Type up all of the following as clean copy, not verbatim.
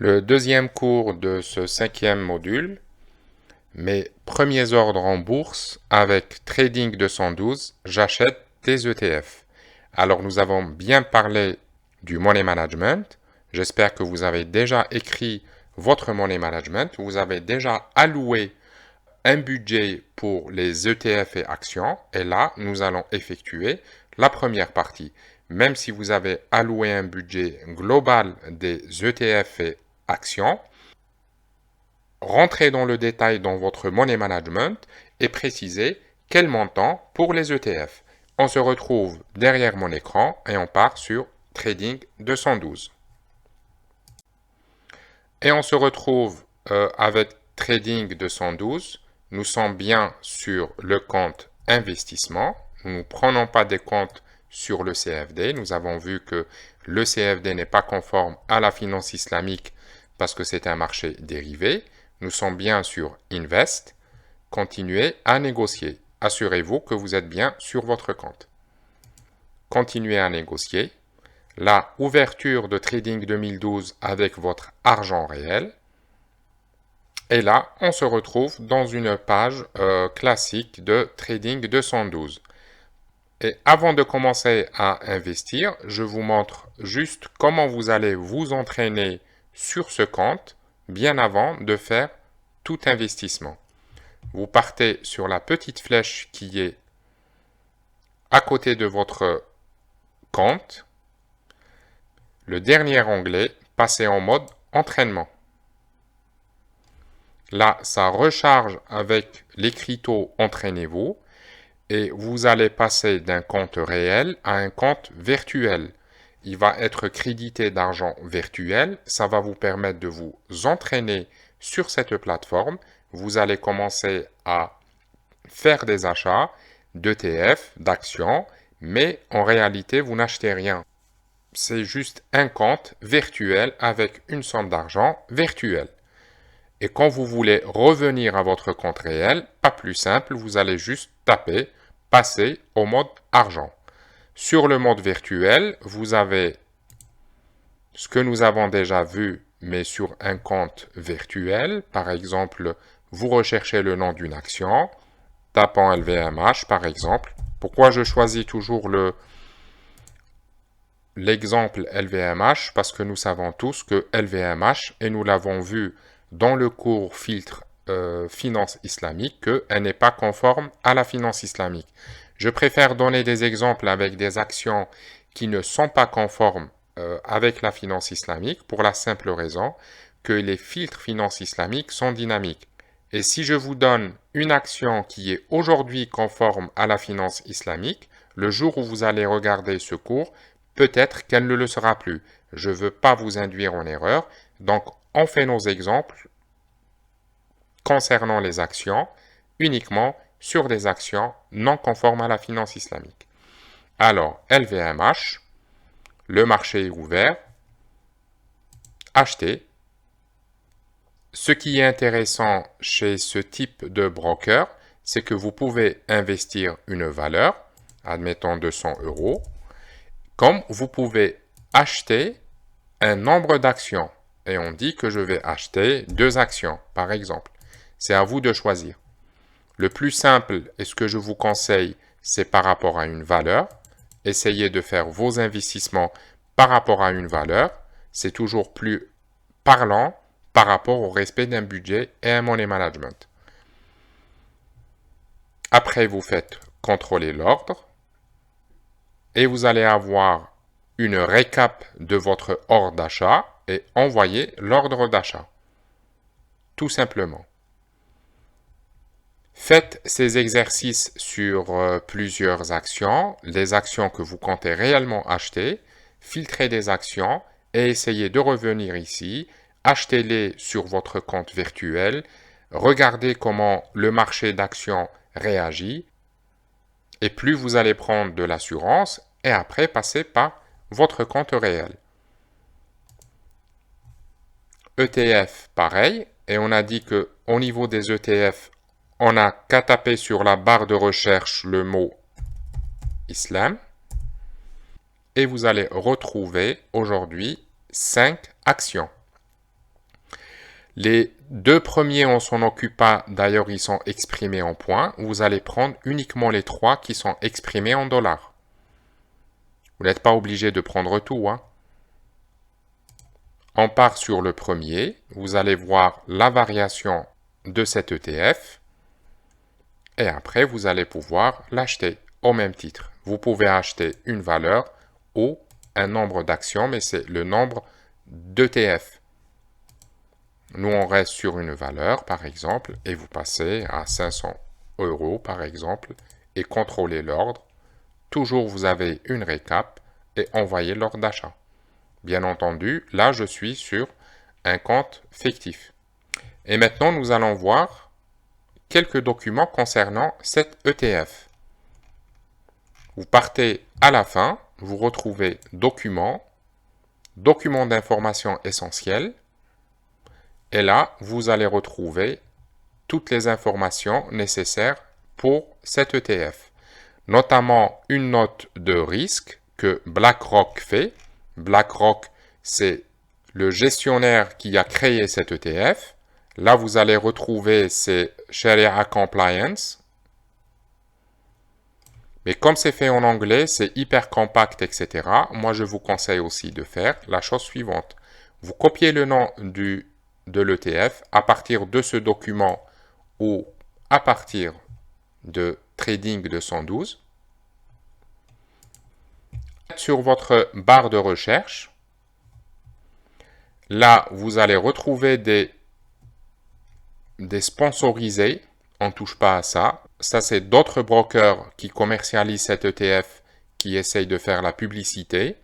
Le deuxième cours de ce cinquième module, mes premiers ordres en bourse avec Trading 212, j'achète des ETF. Alors nous avons bien parlé du money management. J'espère que vous avez déjà écrit votre money management. Vous avez déjà alloué un budget pour les ETF et actions. Et là, nous allons effectuer la première partie. Même si vous avez alloué un budget global des ETF et actions, rentrez dans le détail dans votre money management et précisez quel montant pour les ETF. On se retrouve derrière mon écran et on part sur Trading 212. Et on se retrouve avec Trading 212. Nous sommes bien sur le compte investissement. Nous ne prenons pas des comptes sur le CFD. Nous avons vu que le CFD n'est pas conforme à la finance islamique parce que c'est un marché dérivé. Nous sommes bien sur Invest. Continuez à négocier. Assurez-vous que vous êtes bien sur votre compte. Continuez à négocier. La ouverture de Trading 2012 avec votre argent réel. Et là, on se retrouve dans une page classique de Trading 212. Et avant de commencer à investir, je vous montre juste comment vous allez vous entraîner sur ce compte bien avant de faire tout investissement. Vous partez sur la petite flèche qui est à côté de votre compte. Le dernier onglet, passez en mode entraînement. Là, ça recharge avec l'écriteau Entraînez-vous et vous allez passer d'un compte réel à un compte virtuel. Il va être crédité d'argent virtuel. Ça va vous permettre de vous entraîner sur cette plateforme. Vous allez commencer à faire des achats d'ETF, d'actions, mais en réalité, vous n'achetez rien. C'est juste un compte virtuel avec une somme d'argent virtuelle. Et quand vous voulez revenir à votre compte réel, pas plus simple, vous allez juste taper « Passer au mode argent ». Sur le mode virtuel, vous avez ce que nous avons déjà vu, mais sur un compte virtuel. Par exemple, vous recherchez le nom d'une action, tapant LVMH par exemple. Pourquoi je choisis toujours l'exemple LVMH? Parce que nous savons tous que LVMH, et nous l'avons vu dans le cours filtre finance islamique, qu'elle n'est pas conforme à la finance islamique. Je préfère donner des exemples avec des actions qui ne sont pas conformes avec la finance islamique pour la simple raison que les filtres finance islamique sont dynamiques. Et si je vous donne une action qui est aujourd'hui conforme à la finance islamique, le jour où vous allez regarder ce cours, peut-être qu'elle ne le sera plus. Je ne veux pas vous induire en erreur, donc on fait nos exemples concernant les actions uniquement sur des actions non conformes à la finance islamique. Alors, LVMH, le marché est ouvert, acheter. Ce qui est intéressant chez ce type de broker, c'est que vous pouvez investir une valeur, admettons 200 €, comme vous pouvez acheter un nombre d'actions. Et on dit que je vais acheter 2 actions, par exemple. C'est à vous de choisir. Le plus simple, et ce que je vous conseille, c'est par rapport à une valeur. Essayez de faire vos investissements par rapport à une valeur. C'est toujours plus parlant par rapport au respect d'un budget et un money management. Après, vous faites contrôler l'ordre et vous allez avoir une récap de votre ordre d'achat et envoyer l'ordre d'achat. Tout simplement. Faites ces exercices sur plusieurs actions, les actions que vous comptez réellement acheter, filtrez des actions et essayez de revenir ici, achetez-les sur votre compte virtuel, regardez comment le marché d'actions réagit et plus vous allez prendre de l'assurance et après passer par votre compte réel. ETF, pareil, et on a dit que au niveau des ETF, on n'a qu'à taper sur la barre de recherche le mot islam et vous allez retrouver aujourd'hui 5 actions. Les deux premiers, on s'en occupe pas. D'ailleurs, ils sont exprimés en points. Vous allez prendre uniquement les trois qui sont exprimés en dollars. Vous n'êtes pas obligé de prendre tout, hein. On part sur le premier. Vous allez voir la variation de cet ETF. Et après, vous allez pouvoir l'acheter au même titre. Vous pouvez acheter une valeur ou un nombre d'actions, mais c'est le nombre d'ETF. Nous, on reste sur une valeur, par exemple, et vous passez à 500 €, par exemple, et contrôlez l'ordre. Toujours, vous avez une récap et envoyez l'ordre d'achat. Bien entendu, là, je suis sur un compte fictif. Et maintenant, nous allons voir quelques documents concernant cet ETF. Vous partez à la fin, vous retrouvez documents, documents d'information essentiels, et là, vous allez retrouver toutes les informations nécessaires pour cet ETF, notamment une note de risque que BlackRock fait. BlackRock, c'est le gestionnaire qui a créé cet ETF. Là, vous allez retrouver ces Sharia Compliance. Mais comme c'est fait en anglais, c'est hyper compact, etc. Moi, je vous conseille aussi de faire la chose suivante. Vous copiez le nom de l'ETF à partir de ce document ou à partir de Trading 212. Sur votre barre de recherche, là, vous allez retrouver des sponsorisés. On ne touche pas à ça. Ça, c'est d'autres brokers qui commercialisent cet ETF qui essayent de faire la publicité.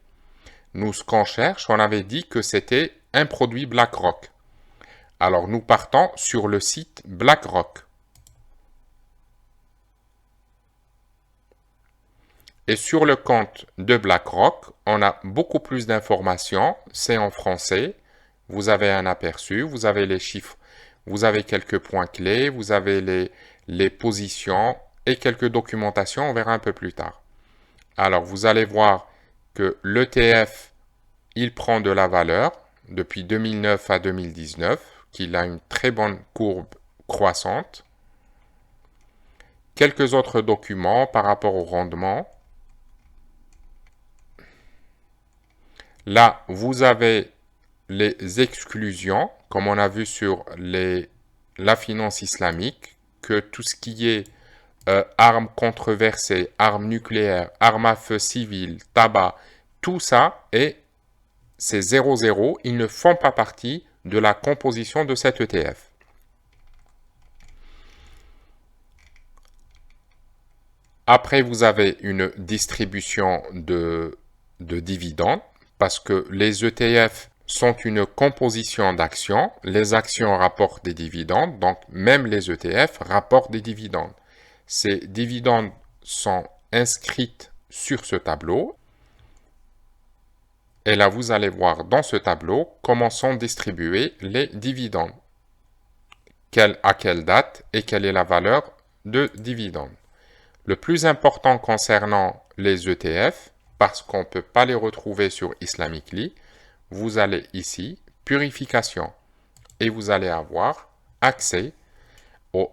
Nous, ce qu'on cherche, on avait dit que c'était un produit BlackRock. Alors, nous partons sur le site BlackRock. Et sur le compte de BlackRock, on a beaucoup plus d'informations. C'est en français. Vous avez un aperçu, vous avez les chiffres, vous avez quelques points clés, vous avez les positions et quelques documentations. On verra un peu plus tard. Alors, vous allez voir que l'ETF, il prend de la valeur depuis 2009 à 2019, qu'il a une très bonne courbe croissante. Quelques autres documents par rapport au rendement. Là, vous avez les exclusions, comme on a vu sur la finance islamique, que tout ce qui est armes controversées, armes nucléaires, armes à feu civiles, tabac, tout ça, c'est 0,0, ils ne font pas partie de la composition de cet ETF. Après, vous avez une distribution de dividendes, parce que les ETF sont une composition d'actions. Les actions rapportent des dividendes, donc même les ETF rapportent des dividendes. Ces dividendes sont inscrits sur ce tableau. Et là, vous allez voir dans ce tableau comment sont distribués les dividendes. À quelle date et quelle est la valeur de dividendes. Le plus important concernant les ETF, parce qu'on ne peut pas les retrouver sur Islamicly, vous allez ici, purification, et vous allez avoir accès au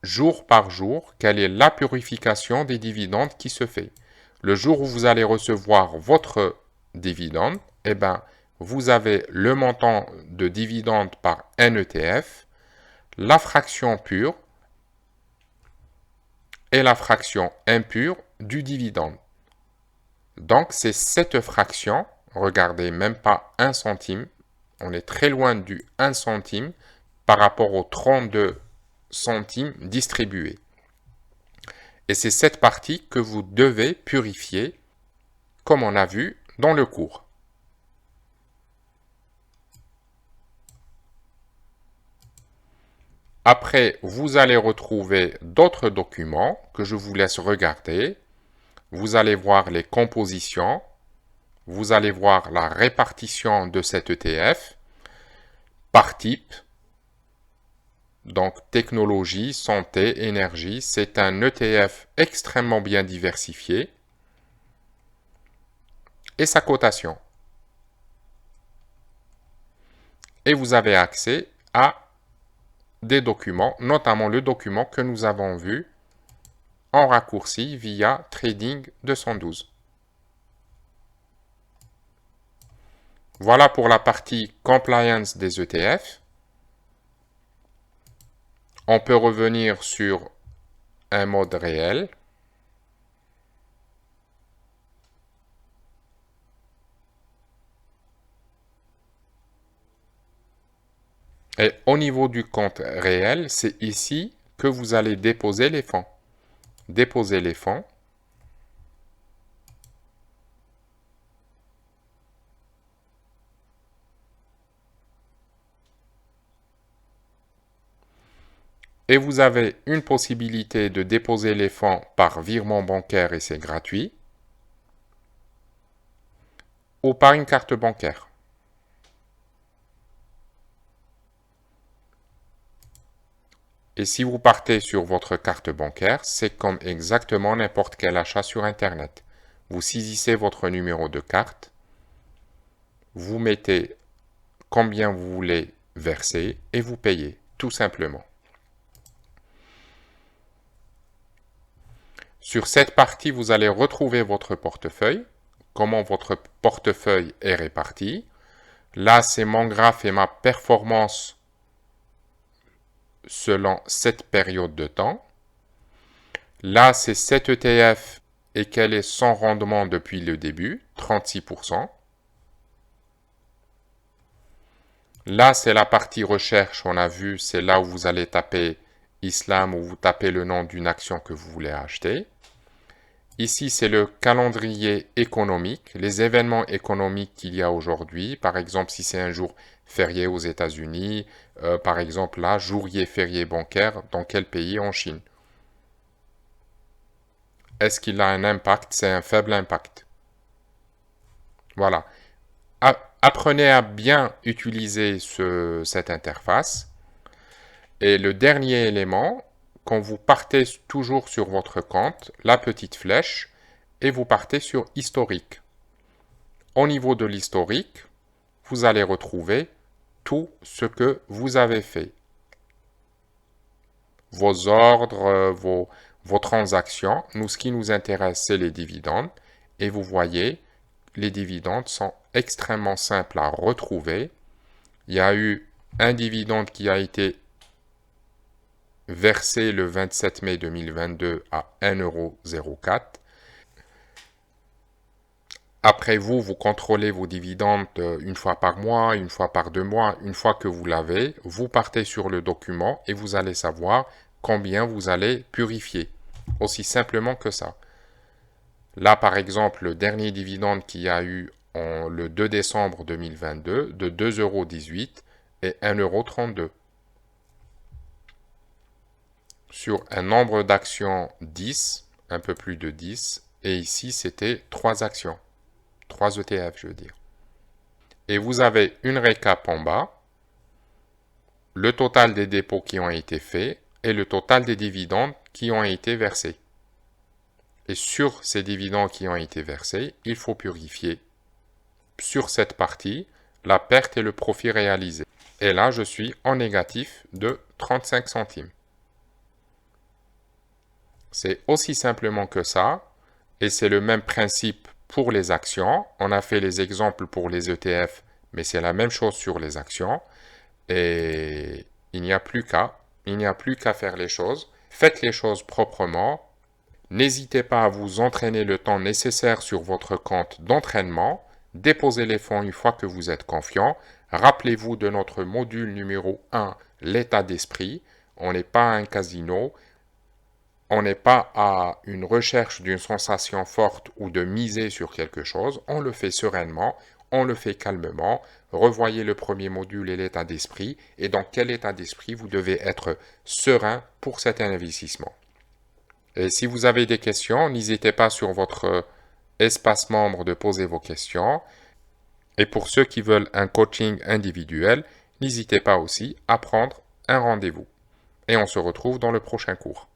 jour par jour, quelle est la purification des dividendes qui se fait. Le jour où vous allez recevoir votre dividende, eh ben, vous avez le montant de dividende par un ETF, la fraction pure et la fraction impure du dividende. Donc, c'est cette fraction, regardez, même pas 1 centime, on est très loin du 1 centime par rapport aux 32 centimes distribués. Et c'est cette partie que vous devez purifier, comme on a vu dans le cours. Après, vous allez retrouver d'autres documents que je vous laisse regarder. Vous allez voir les compositions, vous allez voir la répartition de cet ETF par type. Donc, technologie, santé, énergie, c'est un ETF extrêmement bien diversifié. Et sa cotation. Et vous avez accès à des documents, notamment le document que nous avons vu en raccourci via Trading 212. Voilà pour la partie Compliance des ETF. On peut revenir sur un mode réel. Et au niveau du compte réel, c'est ici que vous allez déposer les fonds. Déposer les fonds. Et vous avez une possibilité de déposer les fonds par virement bancaire et c'est gratuit. Ou par une carte bancaire. Et si vous partez sur votre carte bancaire, c'est comme exactement n'importe quel achat sur Internet. Vous saisissez votre numéro de carte, vous mettez combien vous voulez verser et vous payez, tout simplement. Sur cette partie, vous allez retrouver votre portefeuille, comment votre portefeuille est réparti. Là, c'est mon graphe et ma performance selon cette période de temps. Là, c'est cet ETF et quel est son rendement depuis le début, 36%. Là, c'est la partie recherche, on a vu, c'est là où vous allez taper Islam ou vous tapez le nom d'une action que vous voulez acheter. Ici, c'est le calendrier économique, les événements économiques qu'il y a aujourd'hui. Par exemple, si c'est un jour férié aux États-Unis, par exemple là, jourier férié bancaire, dans quel pays? En Chine. Est-ce qu'il a un impact? C'est un faible impact. Voilà. Apprenez à bien utiliser cette interface. Et le dernier élément, quand vous partez toujours sur votre compte, la petite flèche, et vous partez sur historique. Au niveau de l'historique, vous allez retrouver tout ce que vous avez fait. Vos ordres, vos transactions. Nous, ce qui nous intéresse, c'est les dividendes. Et vous voyez, les dividendes sont extrêmement simples à retrouver. Il y a eu un dividende qui a été versé le 27 mai 2022 à 1,04 €. Après vous contrôlez vos dividendes une fois par mois, une fois par 2 mois. Une fois que vous l'avez, vous partez sur le document et vous allez savoir combien vous allez purifier. Aussi simplement que ça. Là, par exemple, le dernier dividende qu'il y a eu le 2 décembre 2022 de 2,18 € et 1,32 €. Sur un nombre d'actions 10, un peu plus de 10, et ici c'était 3 actions, 3 ETF je veux dire. Et vous avez une récap en bas, le total des dépôts qui ont été faits et le total des dividendes qui ont été versés. Et sur ces dividendes qui ont été versés, il faut purifier sur cette partie la perte et le profit réalisé. Et là, je suis en négatif de 35 centimes. C'est aussi simplement que ça, et c'est le même principe pour les actions. On a fait les exemples pour les ETF, mais c'est la même chose sur les actions. Et il n'y a plus qu'à faire les choses. Faites les choses proprement. N'hésitez pas à vous entraîner le temps nécessaire sur votre compte d'entraînement. Déposez les fonds une fois que vous êtes confiant. Rappelez-vous de notre module numéro 1, l'état d'esprit. On n'est pas un casino. On n'est pas à une recherche d'une sensation forte ou de miser sur quelque chose. On le fait sereinement, on le fait calmement. Revoyez le premier module et l'état d'esprit et dans quel état d'esprit vous devez être serein pour cet investissement. Et si vous avez des questions, n'hésitez pas sur votre espace membre de poser vos questions. Et pour ceux qui veulent un coaching individuel, n'hésitez pas aussi à prendre un rendez-vous. Et on se retrouve dans le prochain cours.